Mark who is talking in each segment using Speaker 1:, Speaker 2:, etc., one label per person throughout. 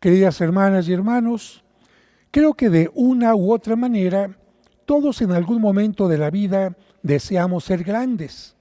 Speaker 1: Queridas hermanas y hermanos, creo que de una u otra manera, todos en algún momento de la vida deseamos ser grandes.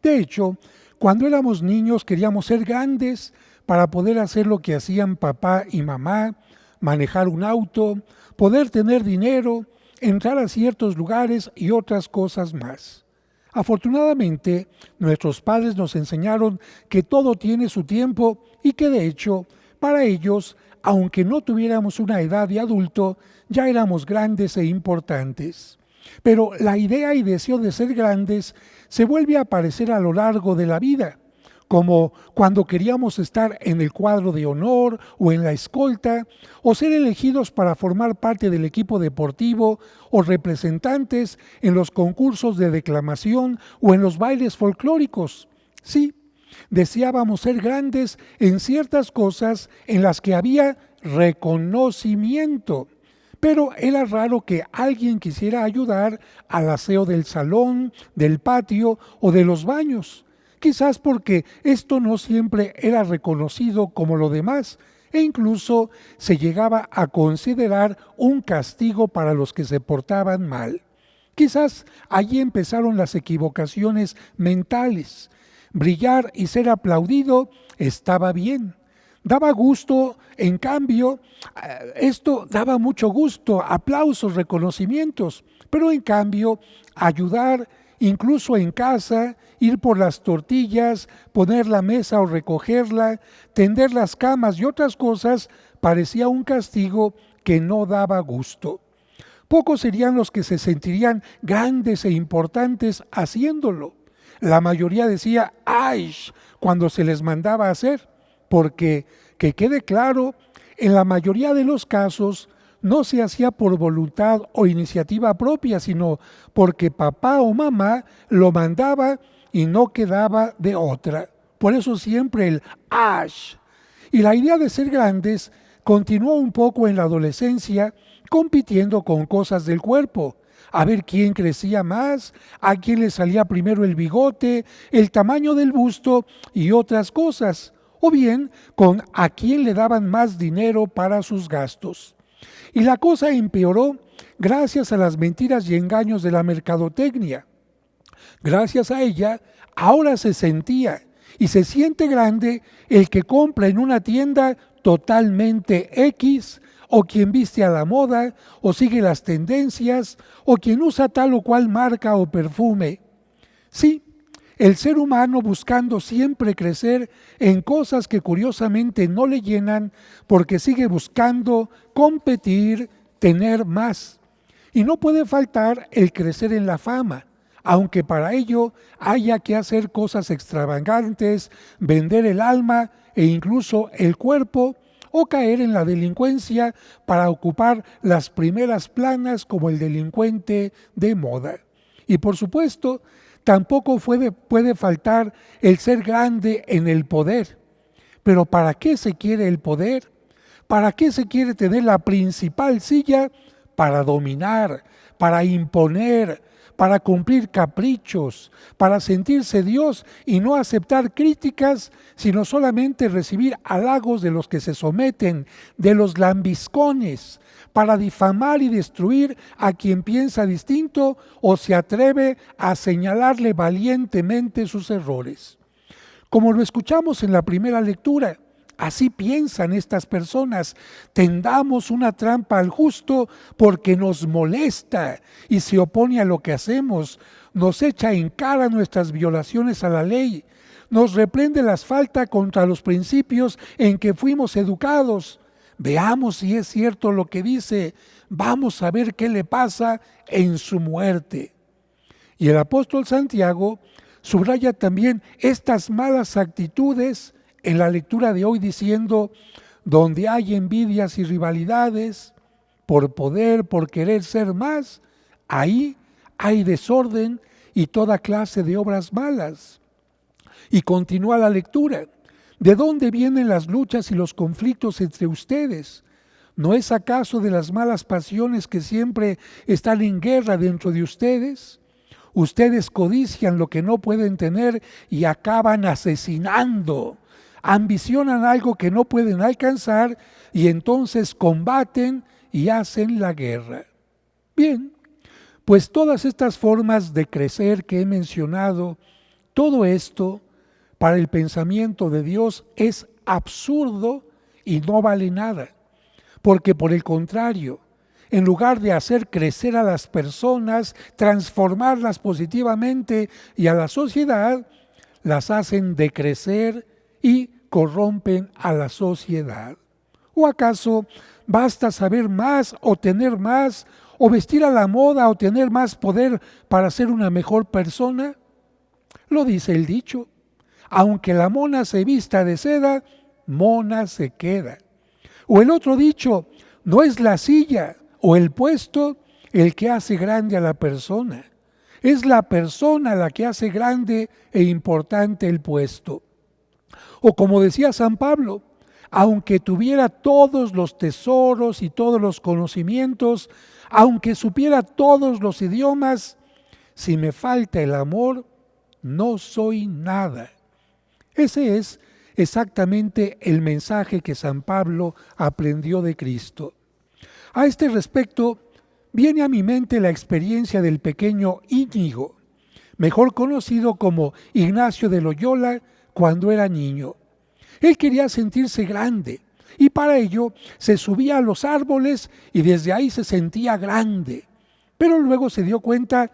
Speaker 1: De hecho, cuando éramos niños queríamos ser grandes para poder hacer lo que hacían papá y mamá, manejar un auto, poder tener dinero, entrar a ciertos lugares y otras cosas más. Afortunadamente, nuestros padres nos enseñaron que todo tiene su tiempo y que de hecho, para ellos, aunque no tuviéramos una edad de adulto, ya éramos grandes e importantes. Pero la idea y deseo de ser grandes se vuelve a aparecer a lo largo de la vida, como cuando queríamos estar en el cuadro de honor o en la escolta, o ser elegidos para formar parte del equipo deportivo o representantes en los concursos de declamación o en los bailes folclóricos. Sí, deseábamos ser grandes en ciertas cosas en las que había reconocimiento. Pero era raro que alguien quisiera ayudar al aseo del salón, del patio o de los baños. Quizás porque esto no siempre era reconocido como lo demás e incluso se llegaba a considerar un castigo para los que se portaban mal. Quizás allí empezaron las equivocaciones mentales. Brillar y ser aplaudido estaba bien. Daba gusto, en cambio, esto daba mucho gusto, aplausos, reconocimientos, pero en cambio, ayudar incluso en casa, ir por las tortillas, poner la mesa o recogerla, tender las camas y otras cosas, parecía un castigo que no daba gusto. Pocos serían los que se sentirían grandes e importantes haciéndolo. La mayoría decía ¡ay!, cuando se les mandaba hacer, porque, que quede claro, en la mayoría de los casos no se hacía por voluntad o iniciativa propia, sino porque papá o mamá lo mandaba y no quedaba de otra. Por eso siempre el ¡ash! Y la idea de ser grandes continuó un poco en la adolescencia, compitiendo con cosas del cuerpo. A ver quién crecía más, a quién le salía primero el bigote, el tamaño del busto y otras cosas. O bien con a quién le daban más dinero para sus gastos. Y la cosa empeoró gracias a las mentiras y engaños de la mercadotecnia. Gracias a ella, ahora se sentía y se siente grande el que compra en una tienda totalmente X, o quien viste a la moda, o sigue las tendencias, o quien usa tal o cual marca o perfume. Sí, el ser humano buscando siempre crecer en cosas que curiosamente no le llenan porque sigue buscando competir, tener más. Y no puede faltar el crecer en la fama, aunque para ello haya que hacer cosas extravagantes, vender el alma e incluso el cuerpo, o caer en la delincuencia para ocupar las primeras planas como el delincuente de moda. Y por supuesto, tampoco puede faltar el ser grande en el poder. Pero ¿para qué se quiere el poder? ¿Para qué se quiere tener la principal silla? Para dominar, para imponer, para cumplir caprichos, para sentirse Dios y no aceptar críticas, sino solamente recibir halagos de los que se someten, de los lambiscones, para difamar y destruir a quien piensa distinto o se atreve a señalarle valientemente sus errores. Como lo escuchamos en la primera lectura, así piensan estas personas. Tendamos una trampa al justo porque nos molesta y se opone a lo que hacemos, nos echa en cara nuestras violaciones a la ley, nos reprende las faltas contra los principios en que fuimos educados. Veamos si es cierto lo que dice, vamos a ver qué le pasa en su muerte. Y el apóstol Santiago subraya también estas malas actitudes en la lectura de hoy diciendo, donde hay envidias y rivalidades, por poder, por querer ser más, ahí hay desorden y toda clase de obras malas. Y continúa la lectura. ¿De dónde vienen las luchas y los conflictos entre ustedes? ¿No es acaso de las malas pasiones que siempre están en guerra dentro de ustedes? Ustedes codician lo que no pueden tener y acaban asesinando. ambicionan algo que no pueden alcanzar y entonces combaten y hacen la guerra. Bien, pues todas estas formas de crecer que he mencionado, todo esto para el pensamiento de Dios es absurdo y no vale nada, porque por el contrario, en lugar de hacer crecer a las personas, transformarlas positivamente y a la sociedad, las hacen decrecer y corrompen a la sociedad. ¿O acaso basta saber más o tener más, o vestir a la moda o tener más poder para ser una mejor persona? Lo dice el dicho, aunque la mona se vista de seda, mona se queda. O el otro dicho, no es la silla o el puesto el que hace grande a la persona, es la persona la que hace grande e importante el puesto. O como decía San Pablo, aunque tuviera todos los tesoros y todos los conocimientos, aunque supiera todos los idiomas, si me falta el amor, no soy nada. Ese es exactamente el mensaje que San Pablo aprendió de Cristo. A este respecto, viene a mi mente la experiencia del pequeño Íñigo, mejor conocido como Ignacio de Loyola, cuando era niño. Él quería sentirse grande y para ello se subía a los árboles y desde ahí se sentía grande. Pero luego se dio cuenta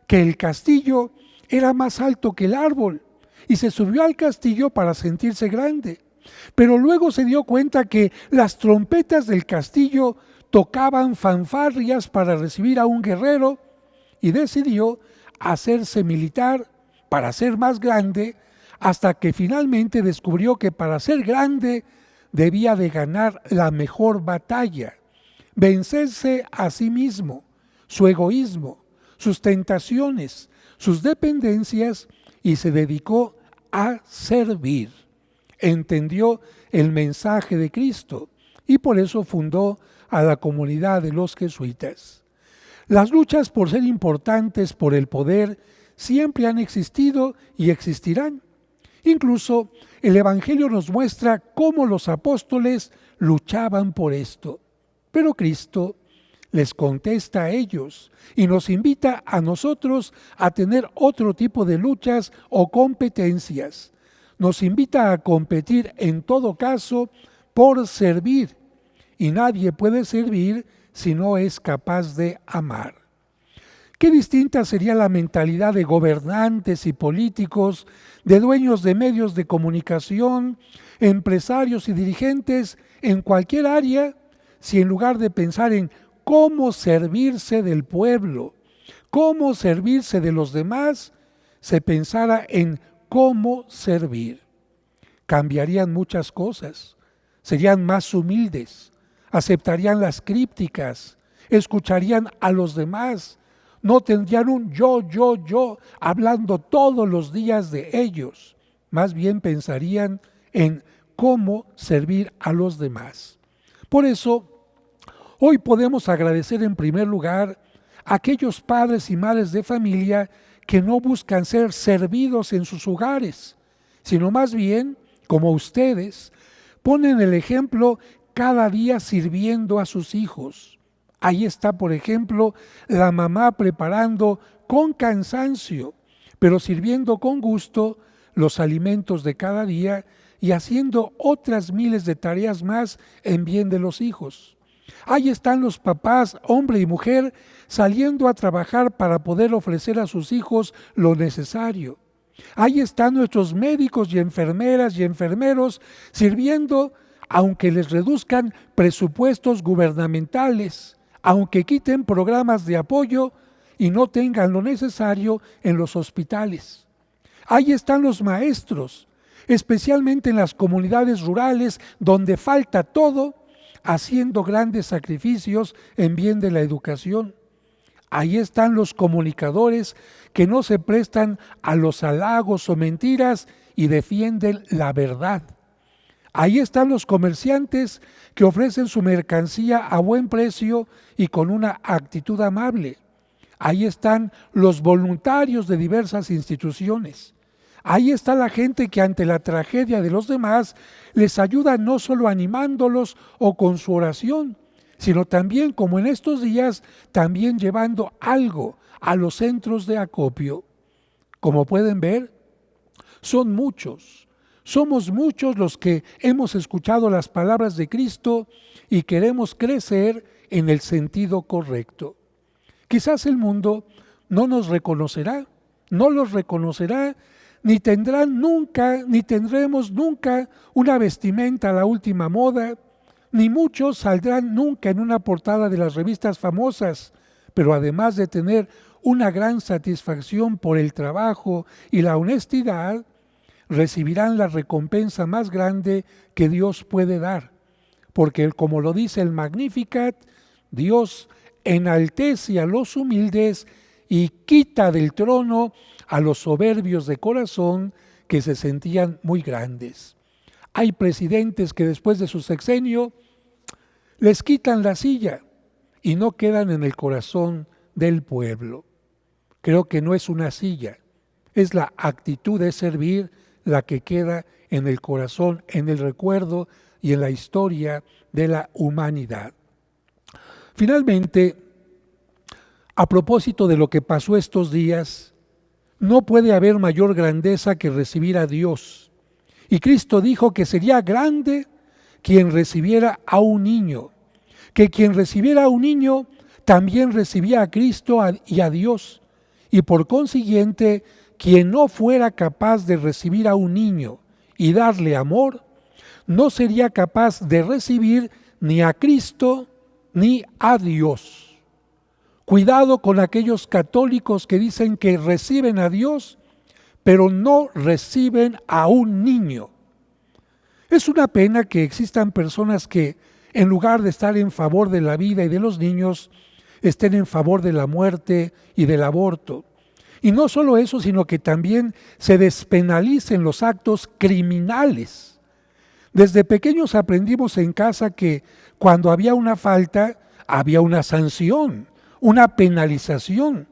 Speaker 1: que el castillo era más alto que el árbol y se subió al castillo para sentirse grande. Pero luego se dio cuenta que las trompetas del castillo tocaban fanfarrias para recibir a un guerrero y decidió hacerse militar para ser más grande, hasta que finalmente descubrió que para ser grande debía de ganar la mejor batalla, vencerse a sí mismo, su egoísmo, sus tentaciones, sus dependencias, y se dedicó a servir. Entendió el mensaje de Cristo y por eso fundó a la comunidad de los jesuitas. Las luchas por ser importantes por el poder siempre han existido y existirán. Incluso el Evangelio nos muestra cómo los apóstoles luchaban por esto. Pero Cristo les contesta a ellos y nos invita a nosotros a tener otro tipo de luchas o competencias. Nos invita a competir en todo caso por servir. Y nadie puede servir si no es capaz de amar. Qué distinta sería la mentalidad de gobernantes y políticos, de dueños de medios de comunicación, empresarios y dirigentes en cualquier área, si en lugar de pensar en cómo servirse del pueblo, cómo servirse de los demás, se pensara en cómo servir. Cambiarían muchas cosas, serían más humildes, aceptarían las críticas, escucharían a los demás, no tendrían un yo, hablando todos los días de ellos. Más bien pensarían en cómo servir a los demás. Por eso, hoy podemos agradecer en primer lugar a aquellos padres y madres de familia que no buscan ser servidos en sus hogares, sino más bien, como ustedes, ponen el ejemplo cada día sirviendo a sus hijos. Ahí está, por ejemplo, la mamá preparando con cansancio, pero sirviendo con gusto los alimentos de cada día y haciendo otras miles de tareas más en bien de los hijos. Ahí están los papás, hombre y mujer, saliendo a trabajar para poder ofrecer a sus hijos lo necesario. Ahí están nuestros médicos y enfermeras y enfermeros sirviendo, aunque les reduzcan presupuestos gubernamentales, aunque quiten programas de apoyo y no tengan lo necesario en los hospitales. Ahí están los maestros, especialmente en las comunidades rurales donde falta todo, haciendo grandes sacrificios en bien de la educación. Ahí están los comunicadores que no se prestan a los halagos o mentiras y defienden la verdad. Ahí están los comerciantes que ofrecen su mercancía a buen precio y con una actitud amable. Ahí están los voluntarios de diversas instituciones. Ahí está la gente que ante la tragedia de los demás les ayuda no solo animándolos o con su oración, sino también, como en estos días, también llevando algo a los centros de acopio. Como pueden ver, son muchos. Somos muchos los que hemos escuchado las palabras de Cristo y queremos crecer en el sentido correcto. Quizás el mundo no nos reconocerá, no los reconocerá, ni tendremos nunca una vestimenta a la última moda, ni muchos saldrán nunca en una portada de las revistas famosas, pero además de tener una gran satisfacción por el trabajo y la honestidad, recibirán la recompensa más grande que Dios puede dar, porque como lo dice el Magnificat, Dios enaltece a los humildes y quita del trono a los soberbios de corazón que se sentían muy grandes. Hay presidentes que después de su sexenio les quitan la silla y no quedan en el corazón del pueblo. Creo que no es una silla, es la actitud de servir la que queda en el corazón, en el recuerdo y en la historia de la humanidad. Finalmente, a propósito de lo que pasó estos días, no puede haber mayor grandeza que recibir a Dios. Y Cristo dijo que sería grande quien recibiera a un niño, que quien recibiera a un niño también recibía a Cristo y a Dios. Y por consiguiente, quien no fuera capaz de recibir a un niño y darle amor, no sería capaz de recibir ni a Cristo ni a Dios. Cuidado con aquellos católicos que dicen que reciben a Dios, pero no reciben a un niño. Es una pena que existan personas que, en lugar de estar en favor de la vida y de los niños, estén en favor de la muerte y del aborto. Y no solo eso, sino que también se despenalicen los actos criminales. Desde pequeños aprendimos en casa que cuando había una falta, había una sanción, una penalización.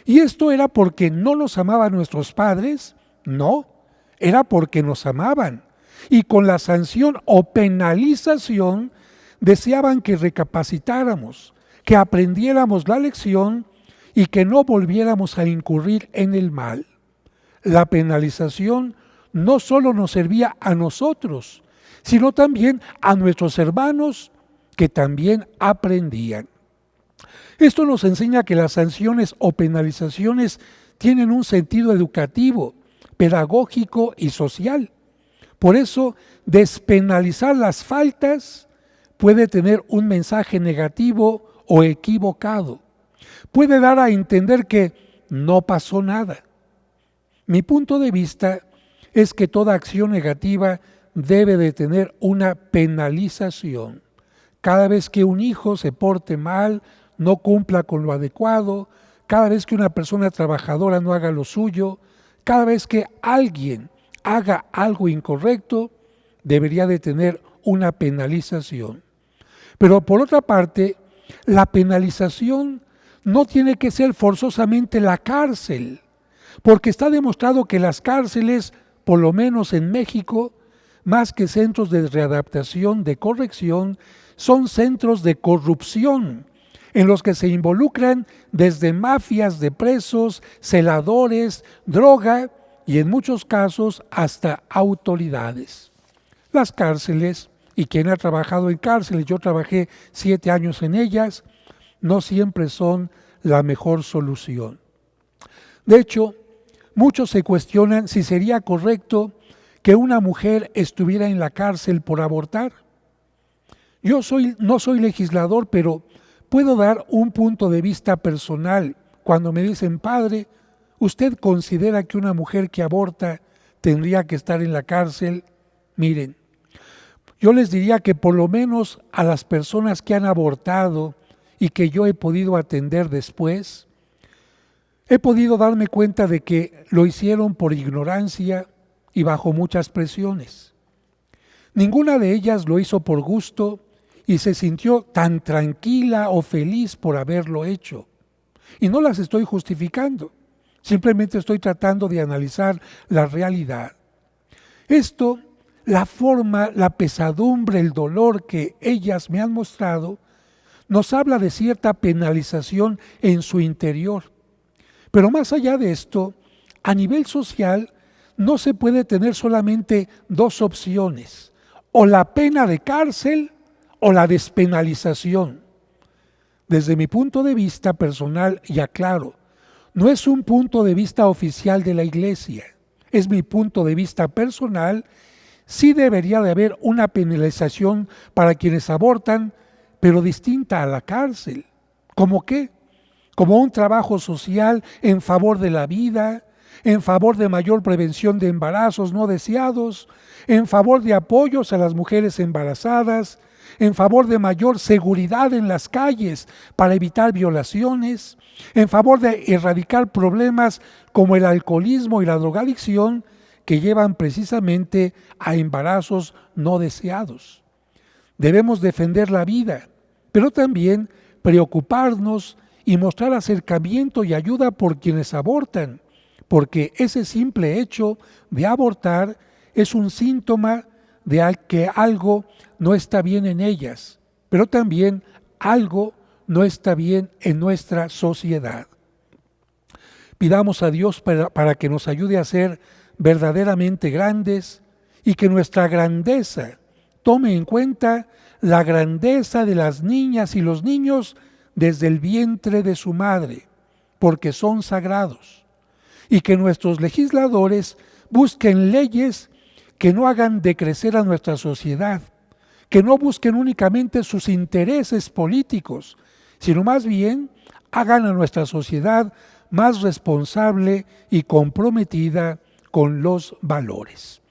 Speaker 1: ¿Y esto era porque no nos amaban nuestros padres? No, era porque nos amaban. Y con la sanción o penalización deseaban que recapacitáramos, que aprendiéramos la lección y que no volviéramos a incurrir en el mal. La penalización no solo nos servía a nosotros, sino también a nuestros hermanos que también aprendían. Esto nos enseña que las sanciones o penalizaciones tienen un sentido educativo, pedagógico y social. Por eso, despenalizar las faltas puede tener un mensaje negativo o equivocado. Puede dar a entender que no pasó nada. Mi punto de vista es que toda acción negativa debe de tener una penalización. Cada vez que un hijo se porte mal, no cumpla con lo adecuado, cada vez que una persona trabajadora no haga lo suyo, cada vez que alguien haga algo incorrecto, debería de tener una penalización. Pero por otra parte, la penalización no tiene que ser forzosamente la cárcel, porque está demostrado que las cárceles, por lo menos en México, más que centros de readaptación, de corrección, son centros de corrupción, en los que se involucran desde mafias de presos, celadores, droga y en muchos casos hasta autoridades. Las cárceles, y quien ha trabajado en cárceles, yo trabajé 7 años en ellas, no siempre son la mejor solución. De hecho, muchos se cuestionan si sería correcto que una mujer estuviera en la cárcel por abortar. Yo no soy legislador, pero puedo dar un punto de vista personal. Cuando me dicen, padre, ¿usted considera que una mujer que aborta tendría que estar en la cárcel? Miren, yo les diría que por lo menos a las personas que han abortado y que yo he podido atender después, he podido darme cuenta de que lo hicieron por ignorancia y bajo muchas presiones. Ninguna de ellas lo hizo por gusto y se sintió tan tranquila o feliz por haberlo hecho. Y no las estoy justificando. Simplemente estoy tratando de analizar la realidad. Esto, la forma, la pesadumbre, el dolor que ellas me han mostrado, nos habla de cierta penalización en su interior. Pero más allá de esto, a nivel social, no se puede tener solamente dos opciones, o la pena de cárcel o la despenalización. Desde mi punto de vista personal, y aclaro, no es un punto de vista oficial de la Iglesia, es mi punto de vista personal. Sí debería de haber una penalización para quienes abortan, pero distinta a la cárcel. ¿Cómo qué? Como un trabajo social en favor de la vida, en favor de mayor prevención de embarazos no deseados, en favor de apoyos a las mujeres embarazadas, en favor de mayor seguridad en las calles para evitar violaciones, en favor de erradicar problemas como el alcoholismo y la drogadicción que llevan precisamente a embarazos no deseados. Debemos defender la vida, pero también preocuparnos y mostrar acercamiento y ayuda por quienes abortan, porque ese simple hecho de abortar es un síntoma de que algo no está bien en ellas, pero también algo no está bien en nuestra sociedad. Pidamos a Dios para que nos ayude a ser verdaderamente grandes y que nuestra grandeza tome en cuenta la grandeza de las niñas y los niños desde el vientre de su madre, porque son sagrados, y que nuestros legisladores busquen leyes que no hagan decrecer a nuestra sociedad, que no busquen únicamente sus intereses políticos, sino más bien hagan a nuestra sociedad más responsable y comprometida con los valores.